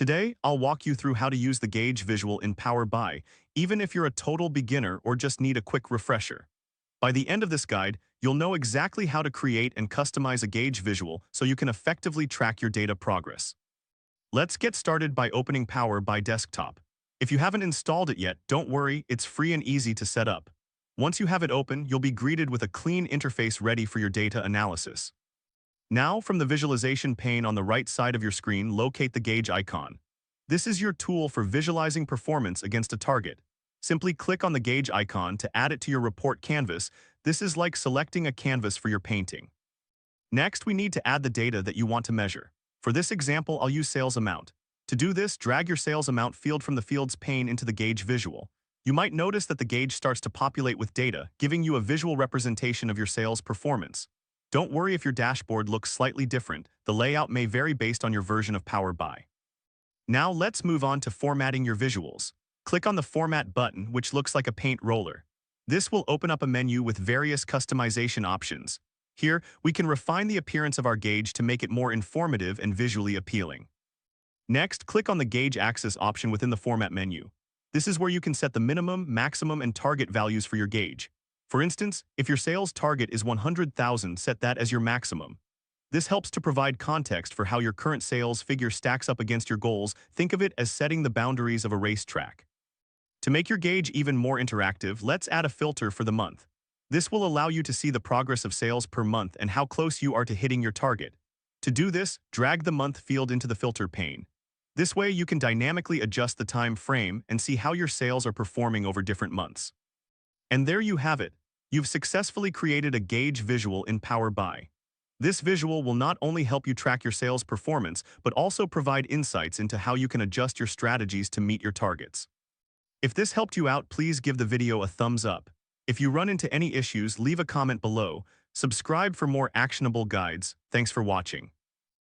Today, I'll walk you through how to use the gauge visual in Power BI, even if you're a total beginner or just need a quick refresher. By the end of this guide, you'll know exactly how to create and customize a gauge visual so you can effectively track your data progress. Let's get started by opening Power BI Desktop. If you haven't installed it yet, don't worry, it's free and easy to set up. Once you have it open, you'll be greeted with a clean interface ready for your data analysis. Now, from the visualization pane on the right side of your screen, locate the gauge icon. This is your tool for visualizing performance against a target. Simply click on the gauge icon to add it to your report canvas. This is like selecting a canvas for your painting. Next, we need to add the data that you want to measure. For this example, I'll use sales amount. To do this, drag your sales amount field from the Fields pane into the gauge visual. You might notice that the gauge starts to populate with data, giving you a visual representation of your sales performance. Don't worry if your dashboard looks slightly different. The layout may vary based on your version of Power BI. Now let's move on to formatting your visuals. Click on the Format button, which looks like a paint roller. This will open up a menu with various customization options. Here, we can refine the appearance of our gauge to make it more informative and visually appealing. Next, click on the Gauge Axis option within the Format menu. This is where you can set the minimum, maximum, and target values for your gauge. For instance, if your sales target is 100,000, set that as your maximum. This helps to provide context for how your current sales figure stacks up against your goals. Think of it as setting the boundaries of a racetrack. To make your gauge even more interactive, let's add a filter for the month. This will allow you to see the progress of sales per month and how close you are to hitting your target. To do this, drag the month field into the filter pane. This way you can dynamically adjust the time frame and see how your sales are performing over different months. And there you have it. You've successfully created a gauge visual in Power BI. This visual will not only help you track your sales performance, but also provide insights into how you can adjust your strategies to meet your targets. If this helped you out, please give the video a thumbs up. If you run into any issues, leave a comment below. Subscribe for more actionable guides. Thanks for watching.